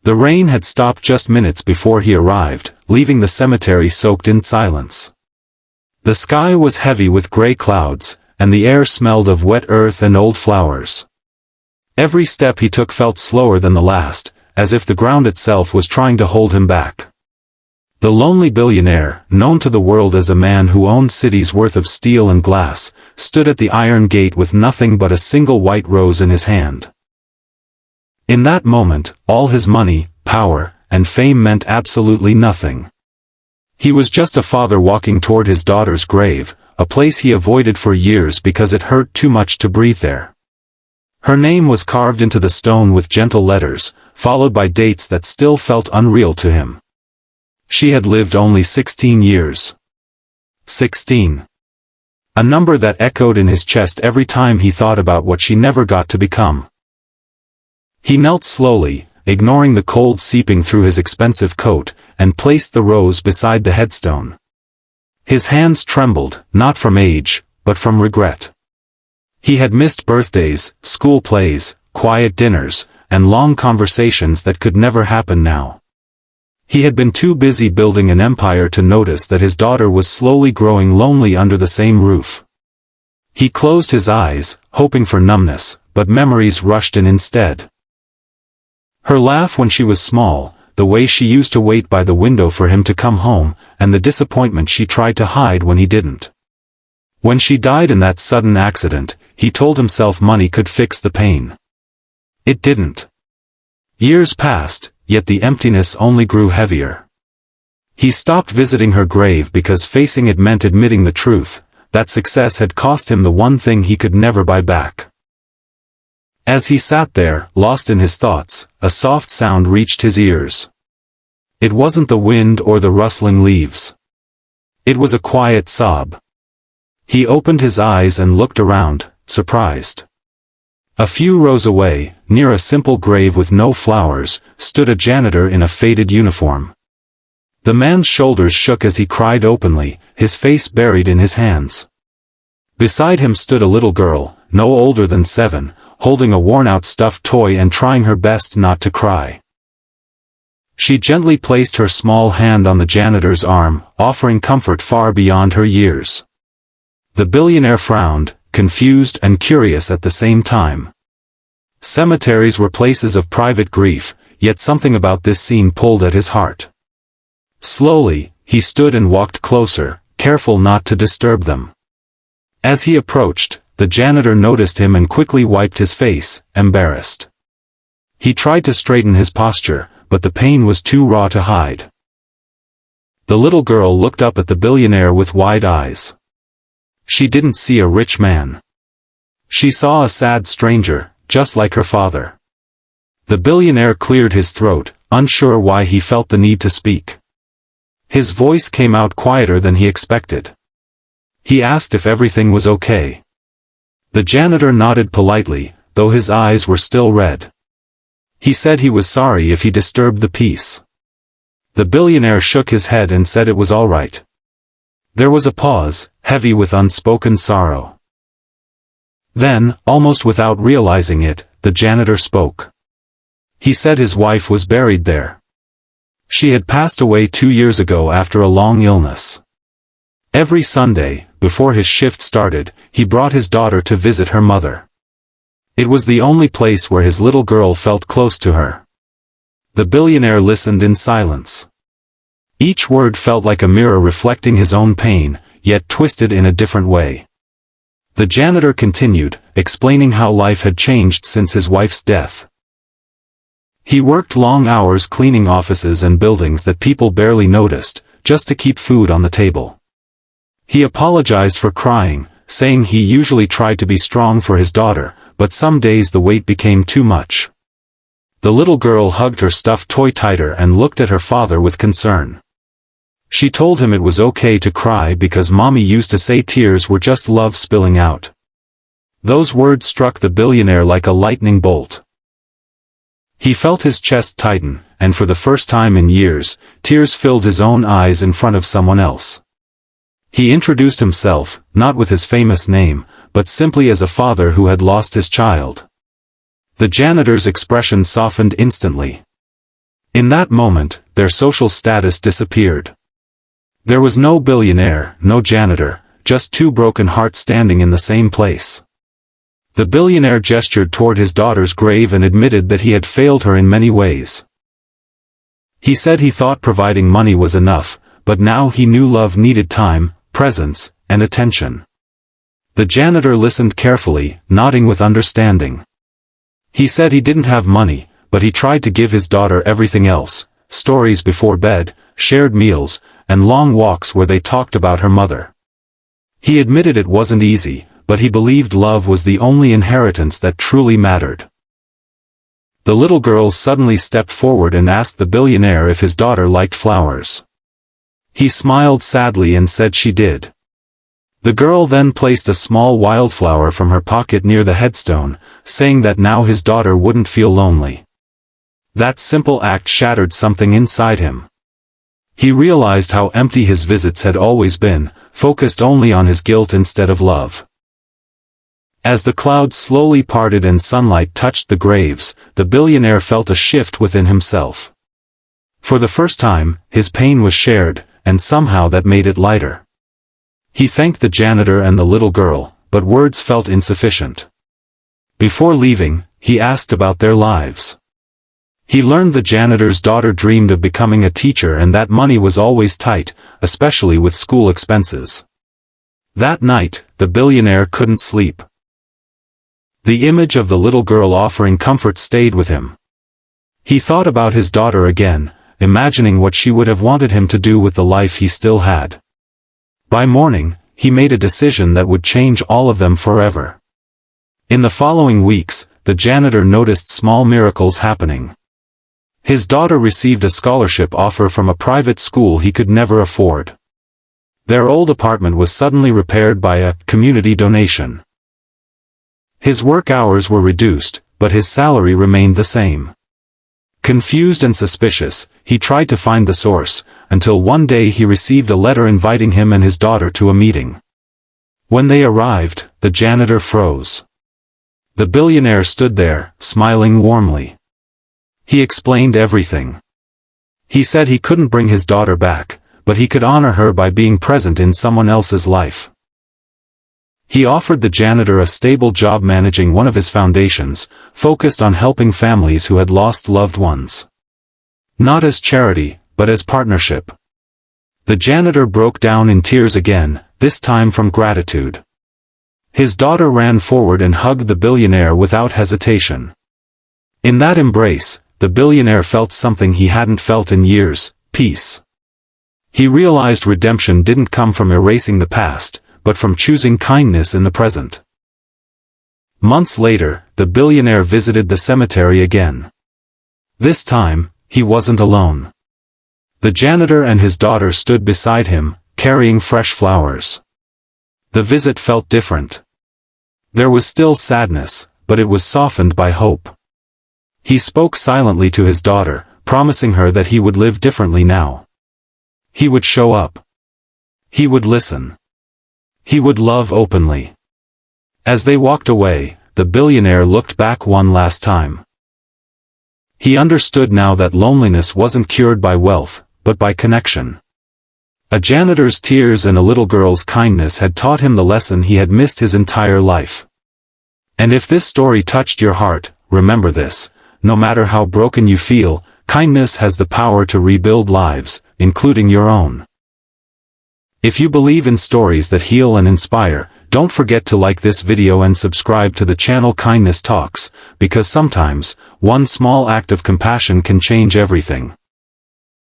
The rain had stopped just minutes before he arrived, leaving the cemetery soaked in silence. The sky was heavy with gray clouds, and the air smelled of wet earth and old flowers. Every step he took felt slower than the last, as if the ground itself was trying to hold him back. The lonely billionaire, known to the world as a man who owned cities worth of steel and glass, stood at the iron gate with nothing but a single white rose in his hand. In that moment, all his money, power, and fame meant absolutely nothing. He was just a father walking toward his daughter's grave, a place he avoided for years because it hurt too much to breathe there. Her name was carved into the stone with gentle letters, followed by dates that still felt unreal to him. She had lived only 16 years. 16. A number that echoed in his chest every time he thought about what she never got to become. He knelt slowly, ignoring the cold seeping through his expensive coat, and placed the rose beside the headstone. His hands trembled, not from age, but from regret. He had missed birthdays, school plays, quiet dinners, and long conversations that could never happen now. He had been too busy building an empire to notice that his daughter was slowly growing lonely under the same roof. He closed his eyes, hoping for numbness, but memories rushed in instead. Her laugh when she was small, the way she used to wait by the window for him to come home, and the disappointment she tried to hide when he didn't. When she died in that sudden accident, he told himself money could fix the pain. It didn't. Years passed, yet the emptiness only grew heavier. He stopped visiting her grave because facing it meant admitting the truth, that success had cost him the one thing he could never buy back. As he sat there, lost in his thoughts, a soft sound reached his ears. It wasn't the wind or the rustling leaves. It was a quiet sob. He opened his eyes and looked around, surprised. A few rows away, near a simple grave with no flowers, stood a janitor in a faded uniform. The man's shoulders shook as he cried openly, his face buried in his hands. Beside him stood a little girl, no older than 7, holding a worn-out stuffed toy and trying her best not to cry. She gently placed her small hand on the janitor's arm, offering comfort far beyond her years. The billionaire frowned, confused and curious at the same time. Cemeteries were places of private grief, yet something about this scene pulled at his heart. Slowly, he stood and walked closer, careful not to disturb them. As he approached, the janitor noticed him and quickly wiped his face, embarrassed. He tried to straighten his posture, but the pain was too raw to hide. The little girl looked up at the billionaire with wide eyes. She didn't see a rich man. She saw a sad stranger, just like her father. The billionaire cleared his throat, unsure why he felt the need to speak. His voice came out quieter than he expected. He asked if everything was okay. The janitor nodded politely, though his eyes were still red. He said he was sorry if he disturbed the peace. The billionaire shook his head and said it was all right. There was a pause, heavy with unspoken sorrow. Then, almost without realizing it, the janitor spoke. He said his wife was buried there. She had passed away 2 years ago after a long illness. Every Sunday, before his shift started, he brought his daughter to visit her mother. It was the only place where his little girl felt close to her. The billionaire listened in silence. Each word felt like a mirror reflecting his own pain, yet twisted in a different way. The janitor continued, explaining how life had changed since his wife's death. He worked long hours cleaning offices and buildings that people barely noticed, just to keep food on the table. He apologized for crying, saying he usually tried to be strong for his daughter, but some days the weight became too much. The little girl hugged her stuffed toy tighter and looked at her father with concern. She told him it was okay to cry because Mommy used to say tears were just love spilling out. Those words struck the billionaire like a lightning bolt. He felt his chest tighten, and for the first time in years, tears filled his own eyes in front of someone else. He introduced himself, not with his famous name, but simply as a father who had lost his child. The janitor's expression softened instantly. In that moment, their social status disappeared. There was no billionaire, no janitor, just two broken hearts standing in the same place. The billionaire gestured toward his daughter's grave and admitted that he had failed her in many ways. He said he thought providing money was enough, but now he knew love needed time, presence, and attention. The janitor listened carefully, nodding with understanding. He said he didn't have money, but he tried to give his daughter everything else: stories before bed, shared meals, and long walks where they talked about her mother. He admitted it wasn't easy, but he believed love was the only inheritance that truly mattered. The little girl suddenly stepped forward and asked the billionaire if his daughter liked flowers. He smiled sadly and said she did. The girl then placed a small wildflower from her pocket near the headstone, saying that now his daughter wouldn't feel lonely. That simple act shattered something inside him. He realized how empty his visits had always been, focused only on his guilt instead of love. As the clouds slowly parted and sunlight touched the graves, the billionaire felt a shift within himself. For the first time, his pain was shared, and somehow that made it lighter. He thanked the janitor and the little girl, but words felt insufficient. Before leaving, he asked about their lives. He learned the janitor's daughter dreamed of becoming a teacher and that money was always tight, especially with school expenses. That night, the billionaire couldn't sleep. The image of the little girl offering comfort stayed with him. He thought about his daughter again, imagining what she would have wanted him to do with the life he still had. By morning, he made a decision that would change all of them forever. In the following weeks, the janitor noticed small miracles happening. His daughter received a scholarship offer from a private school he could never afford. Their old apartment was suddenly repaired by a community donation. His work hours were reduced, but his salary remained the same. Confused and suspicious, he tried to find the source, until one day he received a letter inviting him and his daughter to a meeting. When they arrived, the janitor froze. The billionaire stood there, smiling warmly. He explained everything. He said he couldn't bring his daughter back, but he could honor her by being present in someone else's life. He offered the janitor a stable job managing one of his foundations, focused on helping families who had lost loved ones. Not as charity, but as partnership. The janitor broke down in tears again, this time from gratitude. His daughter ran forward and hugged the billionaire without hesitation. In that embrace, the billionaire felt something he hadn't felt in years: peace. He realized redemption didn't come from erasing the past, but from choosing kindness in the present. Months later, the billionaire visited the cemetery again. This time, he wasn't alone. The janitor and his daughter stood beside him, carrying fresh flowers. The visit felt different. There was still sadness, but it was softened by hope. He spoke silently to his daughter, promising her that he would live differently now. He would show up. He would listen. He would love openly. As they walked away, the billionaire looked back one last time. He understood now that loneliness wasn't cured by wealth, but by connection. A janitor's tears and a little girl's kindness had taught him the lesson he had missed his entire life. And if this story touched your heart, remember this: no matter how broken you feel, kindness has the power to rebuild lives, including your own. If you believe in stories that heal and inspire, don't forget to like this video and subscribe to the channel Kindness Talks, because sometimes, one small act of compassion can change everything.